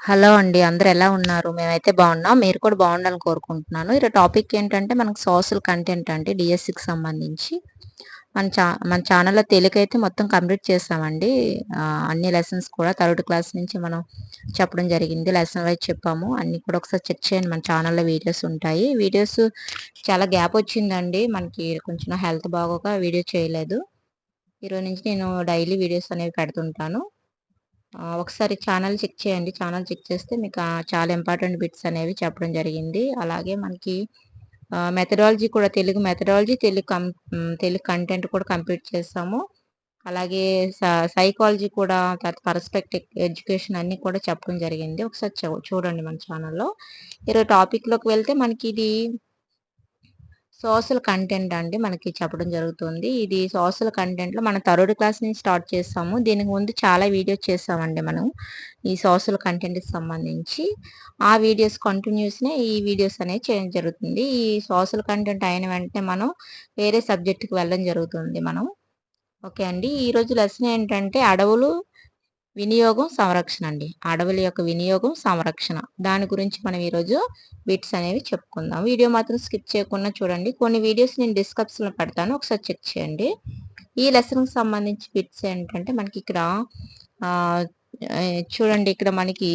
Hello అండి. అందరూ ఎలా ఉన్నారు? మేమైతే బాగున్నాం. మీరు కూడా బాగుండాలని కోరుకుంటున్నాను. ఈరోజు టాపిక్ ఏంటంటే మనకు సోషల్ కంటెంట్ అండి డీఎస్సీకి సంబంధించి. మన ఛానల్‌లో తెలుగైతే మొత్తం కంప్లీట్ చేసామండి. అన్ని లెసన్స్ కూడా థర్డ్ క్లాస్ నుంచి మనం చెప్పడం జరిగింది. లెసన్ వైస్ చెప్పాము. అన్నీ కూడా ఒకసారి చెక్ చేయండి. మన ఛానల్‌లో వీడియోస్ ఉంటాయి. వీడియోస్ చాలా గ్యాప్ వచ్చిందండి. మనకి కొంచెం హెల్త్ బాగోక వీడియో చేయలేదు. ఈరోజు నుంచి నేను డైలీ వీడియోస్ అనేవి పెడుతుంటాను. ఒకసారి ఛానల్ చెక్ చేయండి. ఛానల్ చెక్ చేస్తే మీకు చాలా ఇంపార్టెంట్ బిట్స్ అనేవి చెప్పడం జరిగింది. అలాగే మనకి మెథడాలజీ కూడా తెలుగు మెథడాలజీ, తెలుగు కంటెంట్ కూడా కంప్లీట్ చేసాము. అలాగే స సైకాలజీ కూడా పర్స్పెక్టివ్ ఎడ్యుకేషన్ అన్నీ కూడా చెప్పడం జరిగింది. ఒకసారి చూడండి మన ఛానల్‌లో. ఈరోజు టాపిక్‌లోకి వెళ్తే మనకి ఇది సోషల్ కంటెంట్ అండి మనకి చెప్పడం జరుగుతుంది. ఇది సోషల్ కంటెంట్‌లో మనం థర్డ్ క్లాస్ నుంచి స్టార్ట్ చేసాము. దీనికి ముందు చాలా వీడియోస్ చేసామండి మనం. ఈ సోషల్ కంటెంట్‌కి సంబంధించి. ఆ వీడియోస్ కంటిన్యూస్‌నే ఈ వీడియోస్ అనేవి చేయడం జరుగుతుంది. ఈ సోషల్ కంటెంట్ అయిన వెంటనే మనం వేరే సబ్జెక్ట్‌కి వెళ్ళడం జరుగుతుంది మనం. ఓకే అండి. ఈరోజు లెసన్ ఏంటంటే అడవులు వినియోగం, సంరక్షణ అండి. అడవుల యొక్క వినియోగం, సంరక్షణ. దాని గురించి మనం ఈరోజు బిట్స్ అనేవి చెప్పుకుందాం. వీడియో మాత్రం స్కిప్ చేయకుండా చూడండి. కొన్ని వీడియోస్ నేను డిస్క్రిప్షన్‌లో పెడతాను. ఒకసారి చెక్ చేయండి. ఈ లెసన్‌కి సంబంధించి బిట్స్ ఏంటంటే మనకి ఇక్కడ ఆహ్, చూడండి ఇక్కడ మనకి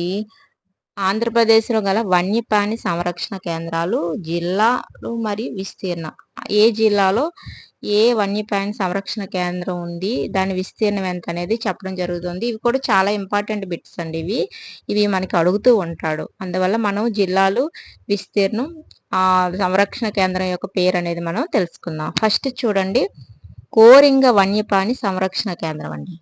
ఆంధ్రప్రదేశ్‌లో గల వన్యప్రాణి సంరక్షణ కేంద్రాలు, జిల్లాలు మరియు విస్తీర్ణం. ఏ జిల్లాలో ఏ వన్యప్రాణి సంరక్షణ కేంద్రం ఉంది, దాని విస్తీర్ణం ఎంత అనేది చెప్పడం జరుగుతుంది. ఇవి కూడా చాలా ఇంపార్టెంట్ బిట్స్ అండి ఇవి. ఇవి మనకి అడుగుతూ ఉంటాడు. అందువల్ల మనం జిల్లాలు, విస్తీర్ణం, సంరక్షణ కేంద్రం యొక్క పేరు అనేది మనం తెలుసుకుందాం. ఫస్ట్ చూడండి కోరింగ వన్యప్రాణి సంరక్షణ కేంద్రం అండి.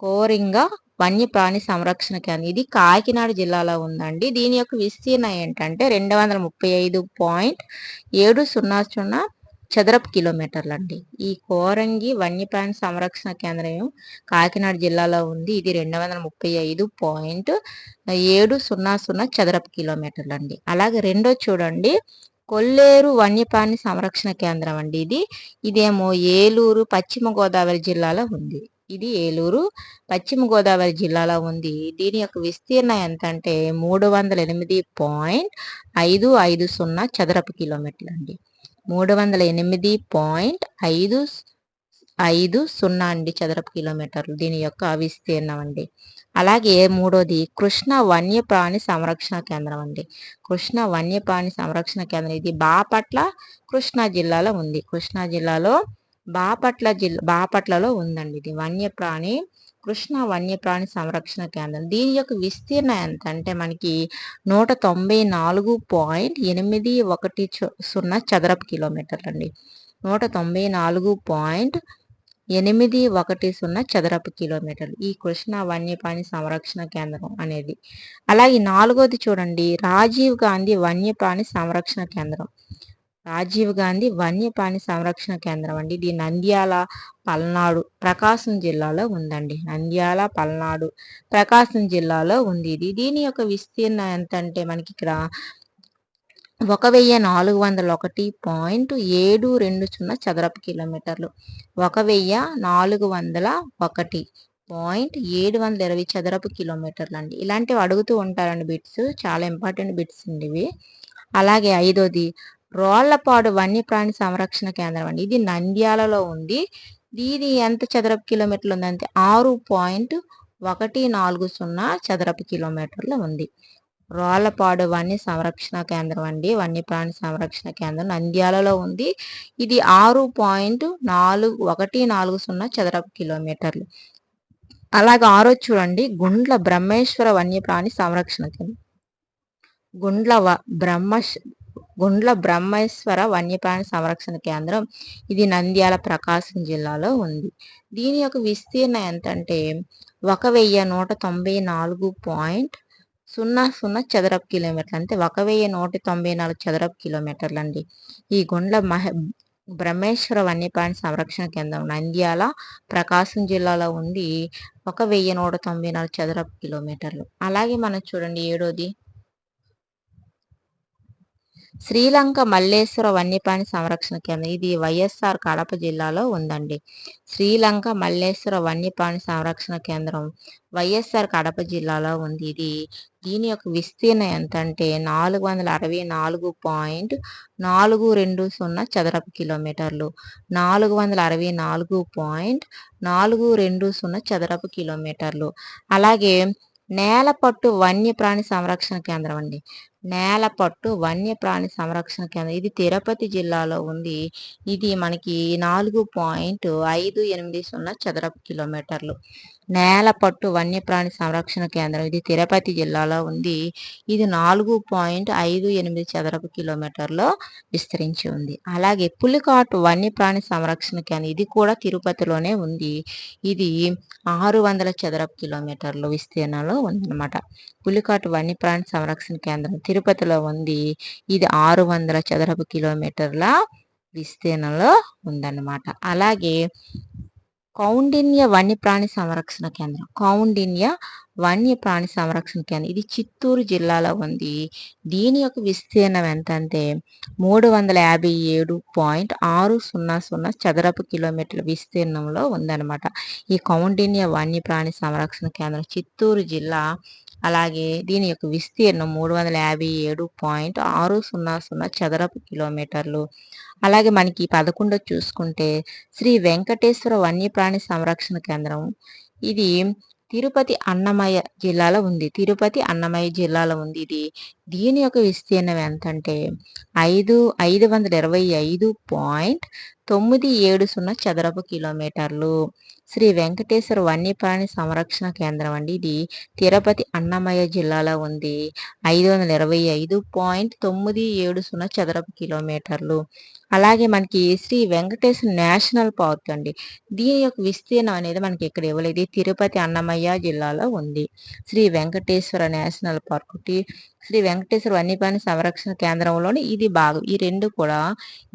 కోరింగ వన్యప్రాణి సంరక్షణ కేంద్రం. ఇది కాకినాడ జిల్లాలో ఉందండి. దీని యొక్క విస్తీర్ణం ఏంటంటే 235.700 చదరపు కిలోమీటర్లండి. ఈ కోరంగి వన్యప్రాణి సంరక్షణ కేంద్రం కాకినాడ జిల్లాలో ఉంది. ఇది 235.700 చదరపు కిలోమీటర్లండి. అలాగే రెండో చూడండి కొల్లేరు వన్యప్రాణి సంరక్షణ కేంద్రం అండి ఇదేమో ఏలూరు పశ్చిమ గోదావరి జిల్లాలో ఉంది. ఇది ఏలూరు పశ్చిమ గోదావరి జిల్లాలో ఉంది. దీని యొక్క విస్తీర్ణం ఎంత అంటే 308.550 చదరపు కిలోమీటర్లు అండి. 308.550 అండి చదరపు కిలోమీటర్లు దీని యొక్క విస్తీర్ణం అండి. అలాగే మూడోది కృష్ణ వన్యప్రాణి సంరక్షణ కేంద్రం అండి. కృష్ణ వన్యప్రాణి సంరక్షణ కేంద్రం ఇది బాపట్ల కృష్ణా జిల్లాలో ఉంది. కృష్ణా జిల్లాలో బాపట్లలో ఉందండి ఇది కృష్ణ వన్యప్రాణి సంరక్షణ కేంద్రం. దీని యొక్క విస్తీర్ణం ఎంత అంటే మనకి 194.810 చదరపు కిలోమీటర్లు అండి. 194.810 చదరపు కిలోమీటర్లు ఈ కృష్ణ వన్యప్రాణి సంరక్షణ కేంద్రం అనేది. అలాగే నాలుగోది చూడండి రాజీవ్ గాంధీ వన్యప్రాణి సంరక్షణ కేంద్రం. రాజీవ్ గాంధీ వన్యప్రాణి సంరక్షణ కేంద్రం అండి. ఇది నంద్యాల, పల్నాడు, ప్రకాశం జిల్లాలో ఉందండి. నంద్యాల, పల్నాడు, ప్రకాశం జిల్లాలో ఉంది ఇది. దీని యొక్క విస్తీర్ణం ఎంత అంటే మనకి ఇక్కడ 1401.720 చదరపు కిలోమీటర్లు. 1401.720 చదరపు కిలోమీటర్లు అండి. ఇలాంటివి అడుగుతూ ఉంటారండి బిట్స్. చాలా ఇంపార్టెంట్ బిట్స్ అండి ఇవి. అలాగే ఐదోది రోళ్లపాడు వన్యప్రాణి సంరక్షణ కేంద్రం అండి. ఇది నంద్యాలలో ఉంది. దీని ఎంత చదరపు కిలోమీటర్లు ఉందంటే 6.140 చదరపు కిలోమీటర్లు ఉంది. రోళ్లపాడు వన్య సంరక్షణ కేంద్రం అండి. వన్యప్రాణి సంరక్షణ కేంద్రం నంద్యాలలో ఉంది. ఇది 6.4140 చదరపు కిలోమీటర్లు. అలాగే ఆరో చూడండి గుండ్ల బ్రహ్మేశ్వర వన్యప్రాణి సంరక్షణ కేంద్రం. గుండ్ల బ్రహ్మేశ్వర వన్యప్రాణి సంరక్షణ కేంద్రం ఇది నంద్యాల, ప్రకాశం జిల్లాలో ఉంది. దీని యొక్క విస్తీర్ణం ఎంత అంటే 1194.00 చదరపు కిలోమీటర్లు. అంటే 1194 చదరపు కిలోమీటర్లు అండి. ఈ గుండ్ల బ్రహ్మేశ్వర వన్యప్రాణి సంరక్షణ కేంద్రం నంద్యాల, ప్రకాశం జిల్లాలో ఉంది. 1194 చదరపు కిలోమీటర్లు. అలాగే మనం చూడండి ఏడోది శ్రీలంక మల్లేశ్వర వన్యప్రాణి సంరక్షణ కేంద్రం ఇది వైఎస్ఆర్ కడప జిల్లాలో ఉందండి. శ్రీలంక మల్లేశ్వర వన్యప్రాణి సంరక్షణ కేంద్రం వైఎస్ఆర్ కడప జిల్లాలో ఉంది. దీని యొక్క విస్తీర్ణం ఎంతంటే 464.420 చదరపు కిలోమీటర్లు. 464.420 చదరపు కిలోమీటర్లు. అలాగే నేలపట్టు వన్యప్రాణి సంరక్షణ కేంద్రం అండి. నేలపట్టు వన్యప్రాణి సంరక్షణ కేంద్రం ఇది తిరుపతి జిల్లాలో ఉంది. ఇది మనకి 4.580 చదరపు కిలోమీటర్లు. నేలపట్టు వన్యప్రాణి సంరక్షణ కేంద్రం ఇది తిరుపతి జిల్లాలో ఉంది. ఇది 4.58 చదరపు కిలోమీటర్లో విస్తరించి ఉంది. అలాగే పులికాటు వన్యప్రాణి సంరక్షణ కేంద్రం ఇది కూడా తిరుపతిలోనే ఉంది. ఇది 600 చదరపు కిలోమీటర్ల విస్తీర్ణంలో ఉందన్నమాట. పులికాటు వన్యప్రాణి సంరక్షణ కేంద్రం తిరుపతిలో ఉంది. ఇది 600 చదరపు కిలోమీటర్ల విస్తీర్ణంలో ఉందన్నమాట. అలాగే కౌండిన్య వన్యప్రాణి సంరక్షణ కేంద్రం. కౌండిన్య వన్యప్రాణి సంరక్షణ కేంద్రం ఇది చిత్తూరు జిల్లాలో ఉంది. దీని యొక్క విస్తీర్ణం ఎంతంటే 357.600 చదరపు కిలోమీటర్ల విస్తీర్ణంలో ఉందన్నమాట. ఈ కౌండిన్య వన్యప్రాణి సంరక్షణ కేంద్రం చిత్తూరు జిల్లా. అలాగే దీని యొక్క విస్తీర్ణం 357.600 చదరపు కిలోమీటర్లు. అలాగే మనకి 11 చూసుకుంటే శ్రీ వెంకటేశ్వర వన్యప్రాణి సంరక్షణ కేంద్రం ఇది తిరుపతి అన్నమయ్య జిల్లాలో ఉంది. తిరుపతి అన్నమయ్య జిల్లాలో ఉంది. దీని యొక్క విస్తీర్ణం ఎంతంటే 525.970 చదరపు కిలోమీటర్లు. శ్రీ వెంకటేశ్వర వన్యప్రాణి సంరక్షణ కేంద్రం అండి. ఇది తిరుపతి అన్నమయ్య జిల్లాలో ఉంది. 525.970 చదరపు కిలోమీటర్లు. అలాగే మనకి శ్రీ వెంకటేశ్వర నేషనల్ పార్క్ అండి. దీని యొక్క విస్తీర్ణం అనేది మనకి ఇక్కడ ఇవ్వలేదు. తిరుపతి అన్నమయ్య జిల్లాలో ఉంది. శ్రీ వెంకటేశ్వర నేషనల్ పార్క్ శ్రీ వెంకటేశ్వర వన్యప్రాణి సంరక్షణ కేంద్రంలోని ఇది భాగం. ఈ రెండు కూడా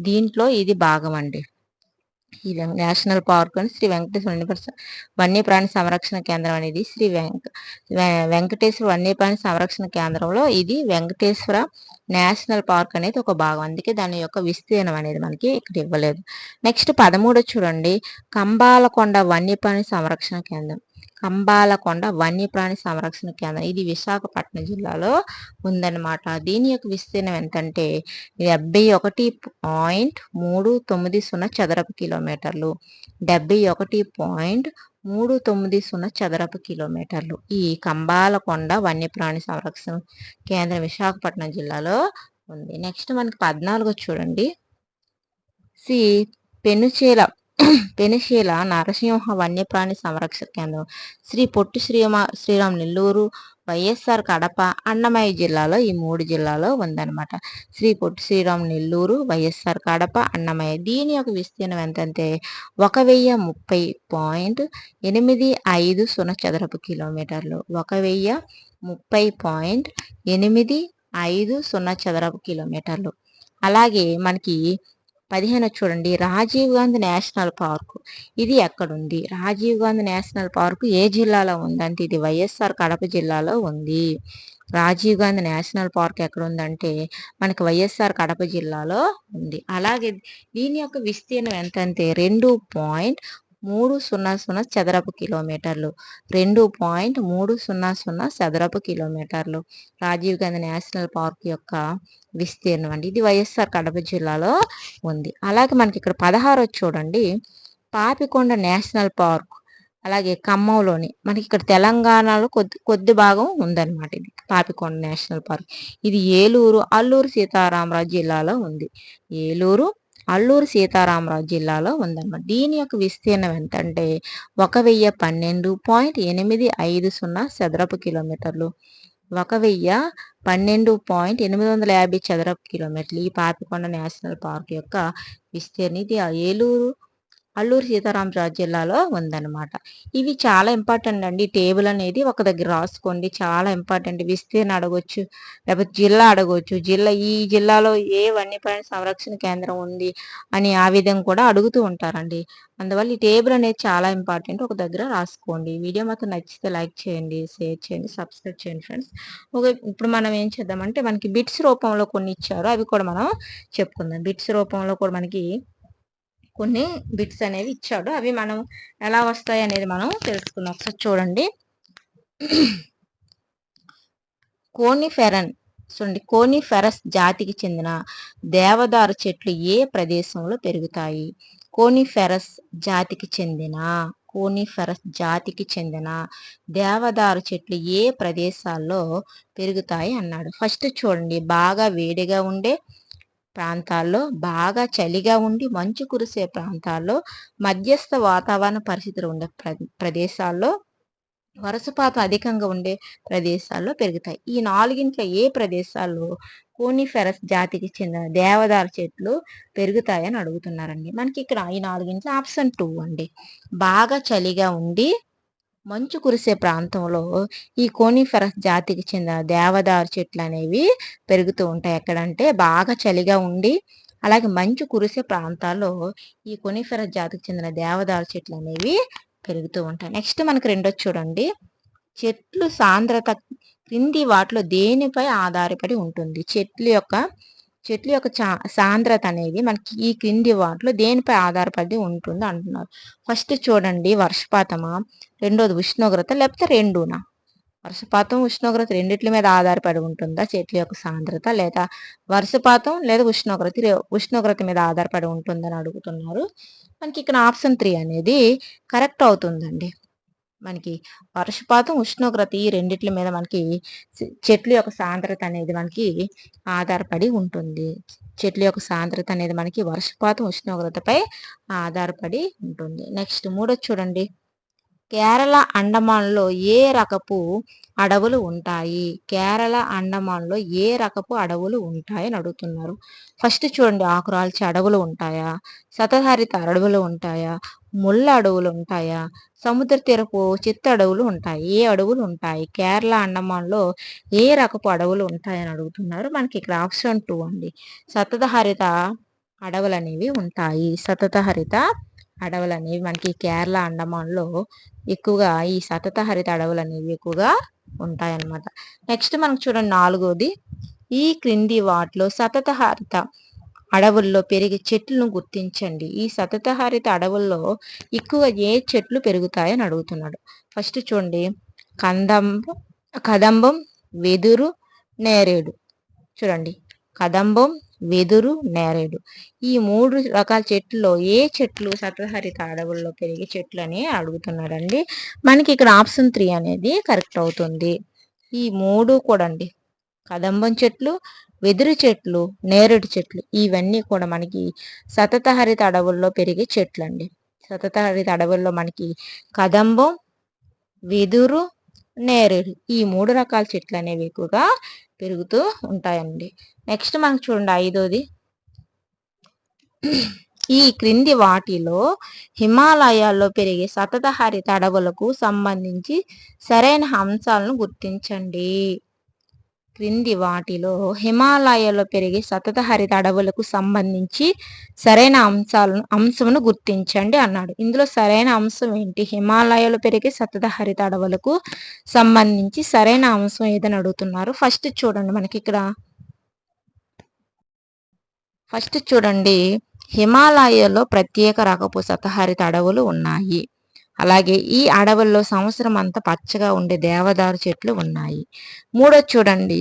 దీంట్లో ఇది భాగం అండి. ఈ నేషనల్ పార్క్ అని శ్రీ వెంకటేశ్వర వన్యప్రాణి సంరక్షణ కేంద్రం అనేది శ్రీ వెంకటేశ్వర వన్యప్రాణి సంరక్షణ కేంద్రంలో ఇది వెంకటేశ్వర నేషనల్ పార్క్ అనేది ఒక భాగం. అందుకే దాని యొక్క విస్తీర్ణం అనేది మనకి ఇక్కడ ఇవ్వలేదు. నెక్స్ట్ 13 చూడండి, కంబాలకొండ వన్యప్రాణి సంరక్షణ కేంద్రం. కంబాలకొండ వన్యప్రాణి సంరక్షణ కేంద్రం ఇది విశాఖపట్నం జిల్లాలో ఉందన్నమాట. దీని యొక్క విస్తీర్ణం ఎంతంటే 71.390 చదరపు కిలోమీటర్లు. 71.390 చదరపు కిలోమీటర్లు. ఈ కంబాలకొండ వన్యప్రాణి సంరక్షణ కేంద్రం విశాఖపట్నం జిల్లాలో ఉంది. నెక్స్ట్ మనకి 14 చూడండి, శ్రీ పెనుశీల నరసింహ వన్యప్రాణి సంరక్షణ కేంద్రం శ్రీ పొట్టి శ్రీరామ్ నెల్లూరు, వైఎస్ఆర్ కడప, అన్నమయ్య జిల్లాలో ఈ 3 జిల్లాలో ఉందన్నమాట. శ్రీ పొట్టి శ్రీరామ్ నెల్లూరు, వైఎస్ఆర్ కడప, అన్నమయ్య. దీని యొక్క విస్తీర్ణం ఎంతంటే 1030.850 చదరపు కిలోమీటర్లు. 1030.850 చదరపు కిలోమీటర్లు. అలాగే మనకి 15 చూడండి, రాజీవ్ గాంధీ నేషనల్ పార్క్. ఇది ఎక్కడుంది? రాజీవ్ గాంధీ నేషనల్ పార్క్ ఏ జిల్లాలో ఉందంటే ఇది వైఎస్ఆర్ కడప జిల్లాలో ఉంది. రాజీవ్ గాంధీ నేషనల్ పార్క్ ఎక్కడ ఉందంటే మనకి వైఎస్ఆర్ కడప జిల్లాలో ఉంది. అలాగే దీని యొక్క విస్తీర్ణం ఎంతంటే 2.300 చదరపు కిలోమీటర్లు. 2.300 చదరపు కిలోమీటర్లు రాజీవ్ గాంధీ నేషనల్ పార్క్ యొక్క విస్తీర్ణం అండి. ఇది వైఎస్ఆర్ కడప జిల్లాలో ఉంది. అలాగే మనకి ఇక్కడ 16 చూడండి, పాపికొండ నేషనల్ పార్క్. అలాగే ఖమ్మంలోని మనకి ఇక్కడ తెలంగాణలో కొద్ది భాగం ఉందన్నమాట. ఇది పాపికొండ నేషనల్ పార్క్. ఇది ఏలూరు, అల్లూరు సీతారామరాజు జిల్లాలో ఉంది. ఏలూరు, అల్లూరు సీతారామరాజు జిల్లాలో ఉందన్నమాట. దీని యొక్క విస్తీర్ణం ఎంతంటే 1012.850 చదరపు కిలోమీటర్లు. 1012.850 చదరపు కిలోమీటర్లు ఈ పాపికొండ నేషనల్ పార్క్ యొక్క విస్తీర్ణం. ఇది ఏలూరు, అల్లూరు సీతారామరాజు జిల్లాలో ఉందన్నమాట. ఇవి చాలా ఇంపార్టెంట్ అండి. టేబుల్ అనేది ఒక దగ్గర రాసుకోండి. చాలా ఇంపార్టెంట్. విస్తీర్ణం అడగొచ్చు, లేకపోతే జిల్లా అడగొచ్చు. ఈ జిల్లాలో ఏ వన్యప్రాణి సంరక్షణ కేంద్రం ఉంది అని ఆ విధంగా కూడా అడుగుతూ ఉంటారండి. అందువల్ల ఈ టేబుల్ అనేది చాలా ఇంపార్టెంట్. ఒక దగ్గర రాసుకోండి. వీడియో మాత్రం నచ్చితే లైక్ చేయండి, షేర్ చేయండి, సబ్స్క్రైబ్ చేయండి ఫ్రెండ్స్. ఇప్పుడు మనం ఏం చేద్దామంటే మనకి బిట్స్ రూపంలో కొన్ని ఇచ్చారు. అవి కూడా మనం చెప్పుకుందాం. బిట్స్ రూపంలో కూడా మనకి కొన్ని బిట్స్ అనేవి ఇచ్చాడు. అవి మనం ఎలా వస్తాయి అనేది మనం తెలుసుకుందాం. ఒకసారి చూడండి. కోనిఫెరస్ జాతికి చెందిన దేవదారు చెట్లు ఏ ప్రదేశంలో పెరుగుతాయి? కోనిఫెరస్ జాతికి చెందిన దేవదారు చెట్లు ఏ ప్రదేశాల్లో పెరుగుతాయి అన్నాడు. ఫస్ట్ చూడండి, బాగా వేడిగా ఉండే ప్రాంతాల్లో, బాగా చలిగా ఉండి మంచు కురిసే ప్రాంతాల్లో, మధ్యస్థ వాతావరణ పరిస్థితులు ఉండే ప్రదేశాల్లో, వర్షపాతం అధికంగా ఉండే ప్రదేశాల్లో పెరుగుతాయి. ఈ నాలుగింట్లో ఏ ప్రదేశాల్లో కోనిఫెరస్ జాతికి చెందిన దేవదారు చెట్లు పెరుగుతాయని అడుగుతున్నారండి. మనకి ఇక్కడ ఈ నాలుగింట్లో ఆప్షన్ 2 అండి. బాగా చలిగా ఉండి మంచు కురిసే ప్రాంతంలో ఈ కోనిఫెరస్ జాతికి చెందిన దేవదారు చెట్లు అనేవి పెరుగుతూ ఉంటాయి. ఎక్కడంటే బాగా చలిగా ఉండి అలాగే మంచు కురిసే ప్రాంతాల్లో ఈ కోనిఫెరస్ జాతికి చెందిన దేవదారు చెట్లు అనేవి పెరుగుతూ ఉంటాయి. నెక్స్ట్ మనకి రెండోది చూడండి. చెట్లు సాంద్రత క్రింది వాటిలో దేనిపై ఆధారపడి ఉంటుంది? చెట్ల యొక్క సాంద్రత అనేది మనకి ఈ క్రింది వాటిలో దేనిపై ఆధారపడి ఉంటుంది అంటున్నారు. ఫస్ట్ చూడండి, వర్షపాతమా, రెండోది ఉష్ణోగ్రత, లేకపోతే రెండునా? వర్షపాతం, ఉష్ణోగ్రత రెండిట్ల మీద ఆధారపడి ఉంటుందా చెట్ల యొక్క సాంద్రత, లేదా వర్షపాతం లేదా ఉష్ణోగ్రత మీద ఆధారపడి ఉంటుందని అడుగుతున్నారు. మనకి ఇక్కడ ఆప్షన్ 3 అనేది కరెక్ట్ అవుతుందండి. మనకి వర్షపాతం, ఉష్ణోగ్రత ఈ రెండిట్ల మీద మనకి చెట్ల యొక్క సాంద్రత అనేది మనకి ఆధారపడి ఉంటుంది. చెట్ల యొక్క సాంద్రత అనేది మనకి వర్షపాతం, ఉష్ణోగ్రతపై ఆధారపడి ఉంటుంది. నెక్స్ట్ మూడోది చూడండి. కేరళ అండమాన్లో ఏ రకపు అడవులు ఉంటాయి? కేరళ అండమాన్లో ఏ రకపు అడవులు ఉంటాయి అని అడుగుతున్నారు. ఫస్ట్ చూడండి, ఆకురాల్చే అడవులు ఉంటాయా, శతహరిత అడవులు ఉంటాయా, ముళ్ళ అడవులు ఉంటాయా, సముద్ర తీరపు చిత్త అడవులు ఉంటాయి? ఏ అడవులు ఉంటాయి? కేరళ అండమాన్లో ఏ రకపు అడవులు ఉంటాయని అడుగుతున్నారు. మనకి ఇక్కడ ఆప్షన్ 2 అండి. సతతహరిత అడవులు అనేవి ఉంటాయి. సతతహరిత అడవులు అనేవి మనకి కేరళ అండమాన్లో ఎక్కువగా ఈ సతతహరిత అడవులు అనేవి ఎక్కువగా ఉంటాయన్నమాట. నెక్స్ట్ మనకు చూడండి, నాలుగోది. ఈ క్రింది వాటిలో సతతహరిత అడవుల్లో పెరిగే చెట్లను గుర్తించండి. ఈ సతతహరిత అడవుల్లో ఎక్కువగా ఏ చెట్లు పెరుగుతాయని అడుగుతున్నాడు. ఫస్ట్ చూడండి, కదంబం, వెదురు, నేరేడు. చూడండి, కదంబం, వెదురు, నేరేడు. ఈ 3 రకాల చెట్లలో ఏ చెట్లు సతతహరిత అడవుల్లో పెరిగే చెట్లు అని అడుగుతున్నాడండి. మనకి ఇక్కడ ఆప్షన్ 3 అనేది కరెక్ట్ అవుతుంది. ఈ 3 కూడా అండి, కదంబం చెట్లు, వెదురు చెట్లు, నేరేడు చెట్లు, ఇవన్నీ కూడా మనకి సతతహరిత అడవుల్లో పెరిగే చెట్లు అండి. సతతహరిత అడవుల్లో మనకి కదంబం, వెదురు, నేరేడు ఈ 3 రకాల చెట్లు అనేవి ఎక్కువగా పెరుగుతూ ఉంటాయండి. నెక్స్ట్ మనకు చూడండి, ఐదోది. ఈ క్రింది వాటిలో హిమాలయాల్లో పెరిగే సతతహరిత అడవులకు సంబంధించి సరైన అంశాలను గుర్తించండి. క్రింది వాటిలో హిమాలయాల్లో పెరిగే సతతహరిత అడవులకు సంబంధించి సరైన అంశమును గుర్తించండి అన్నాడు. ఇందులో సరైన అంశం ఏంటి? హిమాలయాల్లో పెరిగే సతతహరిత అడవులకు సంబంధించి సరైన అంశం ఏదని అడుగుతున్నారు. ఫస్ట్ చూడండి, మనకి ఇక్కడ హిమాలయాల్లో ప్రత్యేక రకపు సతతహరిత అడవులు ఉన్నాయి. అలాగే ఈ అడవుల్లో సంవత్సరం అంతా పచ్చగా ఉండే దేవదారు చెట్లు ఉన్నాయి. మూడోది చూడండి,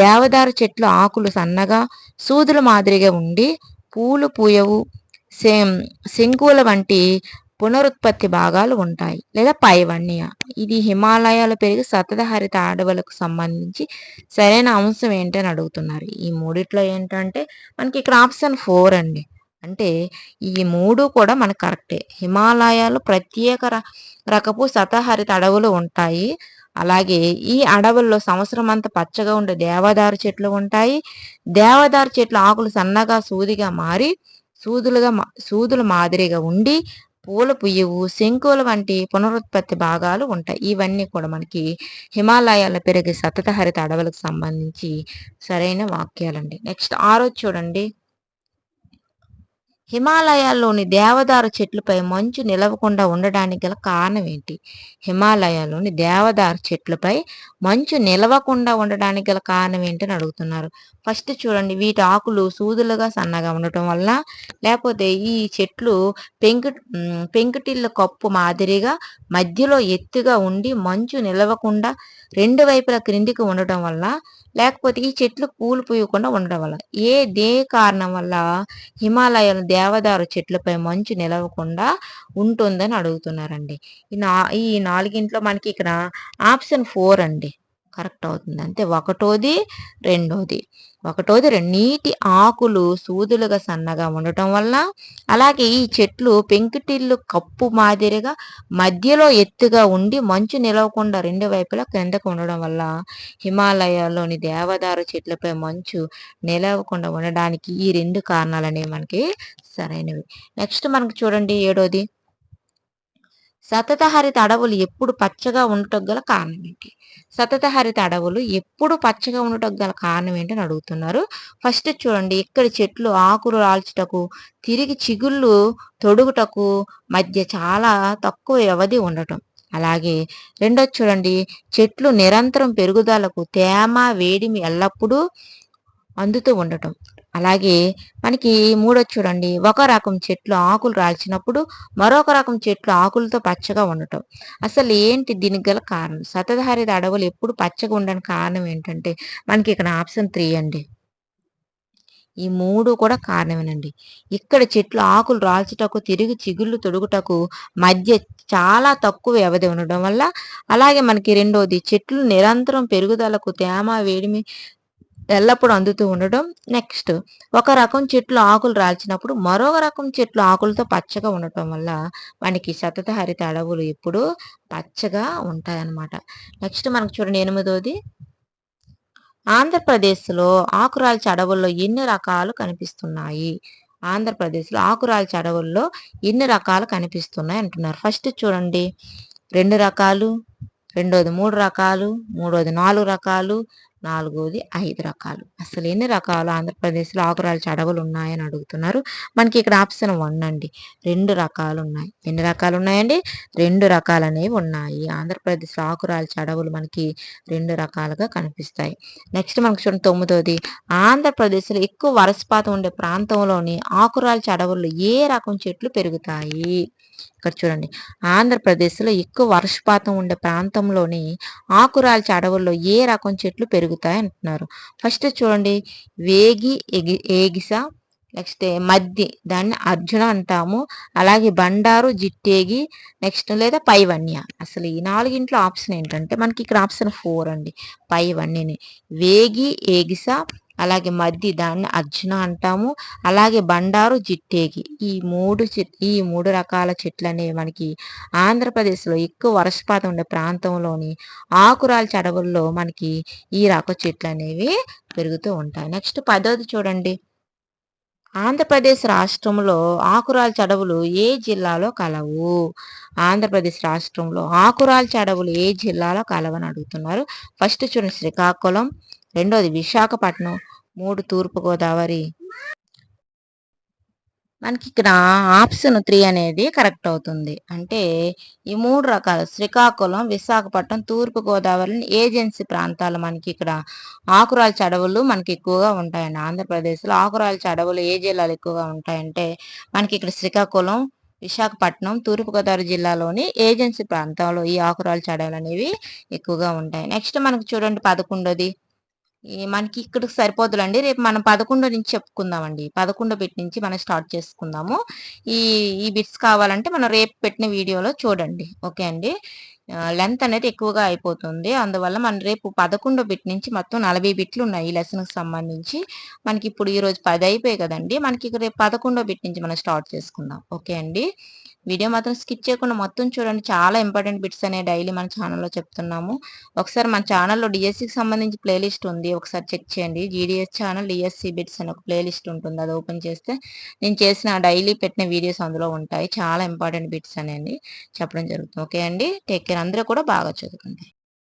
దేవదారు చెట్లు ఆకులు సన్నగా సూదుల మాదిరిగా ఉండి పూలు పూయవు, శంకువుల వంటి పునరుత్పత్తి భాగాలు ఉంటాయి లేదా పైవన్య. ఇది హిమాలయాలు పెరిగి సతతహరిత అడవులకు సంబంధించి సరైన అంశం ఏంటని అడుగుతున్నారు. ఈ మూడిట్లో ఏంటంటే మనకి ఇక్కడ ఆప్షన్ 4 అండి. అంటే ఈ 3 కూడా మనకు కరెక్టే. హిమాలయాలు ప్రత్యేక రకపు సతహరిత అడవులు ఉంటాయి. అలాగే ఈ అడవుల్లో సంవత్సరం అంతా పచ్చగా ఉండే దేవదారు చెట్లు ఉంటాయి. దేవదారు చెట్లు ఆకులు సన్నగా సూదిగా మారి సూదుల మాదిరిగా ఉండి పూల పుయ్యవు, శంకువుల వంటి పునరుత్పత్తి భాగాలు ఉంటాయి. ఇవన్నీ కూడా మనకి హిమాలయాల్లో పెరిగే సతత హరిత అడవులకు సంబంధించి సరైన వాక్యాలండి. నెక్స్ట్ ఆరోది చూడండి. హిమాలయాల్లోని దేవదారు చెట్లపై మంచు నిలవకుండా ఉండడానికి గల కారణం ఏంటి? హిమాలయాల్లోని దేవదారు చెట్లపై మంచు నిలవకుండా ఉండడానికి గల కారణం ఏంటని అడుగుతున్నారు. ఫస్ట్ చూడండి, వీటి ఆకులు సూదులుగా సన్నగా ఉండటం వల్ల, లేకపోతే ఈ చెట్లు పెంకుటిల్ల కప్పు మాదిరిగా మధ్యలో ఎత్తుగా ఉండి మంచు నిలవకుండా రెండు వైపుల క్రిందికి ఉండటం వల్ల, లేకపోతే ఈ చెట్లు పూలు పూయకుండా ఉండడం వల్ల, దే కారణం వల్ల హిమాలయాల దేవదారు చెట్లపై మంచు నిలవకుండా ఉంటుందని అడుగుతున్నారండి. ఈ నాలుగింట్లో మనకి ఇక్కడ ఆప్షన్ 4 అండి కరెక్ట్ అవుతుంది. అంతే ఒకటోది రెండోది. నీటి ఆకులు సూదులుగా సన్నగా ఉండటం వల్ల, అలాగే ఈ చెట్లు పెంకుటిల్లు కప్పు మాదిరిగా మధ్యలో ఎత్తుగా ఉండి మంచు నిలవకుండా రెండు వైపులా కిందకు ఉండడం వల్ల హిమాలయాల్లోని దేవదారు చెట్లపై మంచు నిలవకుండా ఉండడానికి ఈ రెండు కారణాలనేవి మనకి సరైనవి. నెక్స్ట్ మనకు చూడండి ఏడోది, సతత హరిత అడవులు ఎప్పుడు పచ్చగా ఉండటం గల కారణం ఏంటి? సతత హరిత అడవులు ఎప్పుడు పచ్చగా ఉండటం గల కారణం ఏంటని అడుగుతున్నారు. ఫస్ట్ చూడండి, ఇక్కడ చెట్లు ఆకులు రాల్చుటకు, తిరిగి చిగుళ్ళు తొడుగుటకు మధ్య చాలా తక్కువ వ్యవధి ఉండటం. అలాగే రెండోది చూడండి, చెట్లు నిరంతరం పెరుగుదలకు తేమ వేడిమి ఎల్లప్పుడూ అందుతూ ఉండటం. అలాగే మనకి మూడోది చూడండి, ఒక రకం చెట్లు ఆకులు రాల్చినప్పుడు మరొక రకం చెట్లు ఆకులతో పచ్చగా ఉండటం. అసలు ఏంటి దీనికి గల కారణం? సతతహరిత అడవులు ఎప్పుడు పచ్చగా ఉండడానికి కారణం ఏంటంటే మనకి ఇక్కడ ఆప్షన్ 3 అండి. ఈ మూడు కూడా కారణమేనండి. ఇక్కడ చెట్లు ఆకులు రాల్చుటకు, తిరిగి చిగుళ్ళు తొడుగుటకు మధ్య చాలా తక్కువ వ్యవధి ఉండడం వల్ల, అలాగే మనకి రెండోది చెట్లు నిరంతరం పెరుగుదలకు తేమ వేడిమి ఎల్లప్పుడూ అందుతూ ఉండడం. నెక్స్ట్ ఒక రకం చెట్లు ఆకులు రాల్చినప్పుడు మరొక రకం చెట్లు ఆకులతో పచ్చగా ఉండటం వల్ల మనకి సతత హరిత అడవులు ఎప్పుడూ పచ్చగా ఉంటాయన్నమాట. నెక్స్ట్ మనకు చూడండి ఎనిమిదోది, ఆంధ్రప్రదేశ్లో ఆకురాల్చి అడవుల్లో ఎన్ని రకాలు కనిపిస్తున్నాయి? ఆంధ్రప్రదేశ్లో ఆకురాల్చి అడవుల్లో ఎన్ని రకాలు కనిపిస్తున్నాయి అంటున్నారు. ఫస్ట్ చూడండి 2 రకాలు, రెండోది 3 రకాలు, మూడోది 4 రకాలు, నాలుగోది 5 రకాలు. అసలు ఎన్ని రకాలు ఆంధ్రప్రదేశ్లో ఆకురాల్చి అడవులు ఉన్నాయని అడుగుతున్నారు. మనకి ఇక్కడ ఆప్షన్ 1 అండి, 2 రకాలు ఉన్నాయి. ఎన్ని రకాలు ఉన్నాయండి? 2 రకాలు అనేవి ఉన్నాయి. ఆంధ్రప్రదేశ్లో ఆకురాల్చి అడవులు మనకి 2 రకాలుగా కనిపిస్తాయి. నెక్స్ట్ మనకు చూడండి 9వది, ఆంధ్రప్రదేశ్లో ఎక్కువ వర్షపాతం ఉండే ప్రాంతంలోని ఆకురాల్చి అడవుల్లో ఏ రకం చెట్లు పెరుగుతాయి? ఇక్కడ చూడండి, ఆంధ్రప్రదేశ్లో ఎక్కువ వర్షపాతం ఉండే ప్రాంతంలోని ఆకురాల్చి అడవుల్లో ఏ రకం చెట్లు పెరుగుతాయి అంటున్నారు. ఫస్ట్ చూడండి, వేగి ఏగిస, నెక్స్ట్ మద్ది, దాన్ని అర్జున అంటాము. అలాగే బండారు జిట్టేగి, నెక్స్ట్ లేదా పైవన్య. అసలు ఈ నాలుగింట్లో ఆప్షన్ ఏంటంటే మనకి ఇక్కడ ఆప్షన్ 4 అండి, పైవన్యని. వేగి ఏగిస, అలాగే మద్ది, దాన్ని అర్జున అంటాము. అలాగే బండారు జిట్టేగి, ఈ మూడు రకాల చెట్లు అనేవి మనకి ఆంధ్రప్రదేశ్లో ఎక్కువ వర్షపాతం ఉండే ప్రాంతంలోని ఆకురాల్చి అడవుల్లో మనకి ఈ రక చెట్లు అనేవి పెరుగుతూ ఉంటాయి. నెక్స్ట్ 10వది చూడండి, ఆంధ్రప్రదేశ్ రాష్ట్రంలో ఆకురాల్చి అడవులు ఏ జిల్లాలో కలవు? ఆంధ్రప్రదేశ్ రాష్ట్రంలో ఆకురాల్చి అడవులు ఏ జిల్లాలో కలవని అడుగుతున్నారు. ఫస్ట్ చూడండి శ్రీకాకుళం, రెండోది విశాఖపట్నం, 3 తూర్పుగోదావరి. మనకి ఇక్కడ ఆప్షన్ 3 అనేది కరెక్ట్ అవుతుంది. అంటే ఈ 3 రకాలు శ్రీకాకుళం, విశాఖపట్నం, తూర్పుగోదావరి ఏజెన్సీ ప్రాంతాలు మనకి ఇక్కడ ఆకురాల్చి అడవులు మనకి ఎక్కువగా ఉంటాయండి. ఆంధ్రప్రదేశ్లో ఆకురాల్చి అడవులు ఏ జిల్లాలు ఎక్కువగా ఉంటాయంటే మనకి ఇక్కడ శ్రీకాకుళం, విశాఖపట్నం, తూర్పుగోదావరి జిల్లాలోని ఏజెన్సీ ప్రాంతంలో ఈ ఆకురాల్చి అడవులు అనేవి ఎక్కువగా ఉంటాయి. నెక్స్ట్ మనకు చూడండి 11వది, మనకి ఇక్కడికి సరిపోదులండి. రేపు మనం 11 నుంచి చెప్పుకుందామండి. 11 బిట్ నుంచి మనం స్టార్ట్ చేసుకుందాము. ఈ బిట్స్ కావాలంటే మనం రేపు పెట్టిన వీడియోలో చూడండి. ఓకే అండి. లెంత్ అనేది ఎక్కువగా అయిపోతుంది. అందువల్ల మనం రేపు 11 బిట్ నుంచి మొత్తం 40 బిట్లున్నాయి ఈ లెసన్‌కి సంబంధించి. మనకిప్పుడు ఈరోజు 10 అయిపోయాయి కదండీ! మనకిక రేపు 11 బిట్ నుంచి మనం స్టార్ట్ చేసుకుందాం. ఓకే అండి. వీడియో మాత్రం స్కిప్ చేయకుండా మొత్తం చూడండి. చాలా ఇంపార్టెంట్ బిట్స్ అనేవి డైలీ మన ఛానెల్‌లో చెప్తున్నాము. ఒకసారి మన ఛానెల్‌లో డీఎస్సీకి సంబంధించి ప్లే లిస్ట్ ఉంది. ఒకసారి చెక్ చేయండి. జీడీఎస్ ఛానెల్ డీఎస్సీ బిట్స్ అని ఒక ప్లే లిస్ట్ ఉంటుంది. అది ఓపెన్ చేస్తే నేను చేసిన డైలీ పెట్టిన వీడియోస్ అందులో ఉంటాయి. చాలా ఇంపార్టెంట్ బిట్స్ అనేవి చెప్పడం జరుగుతుంది. ఓకే అండి. Take care. అందరూ కూడా బాగా చదువుకోండి.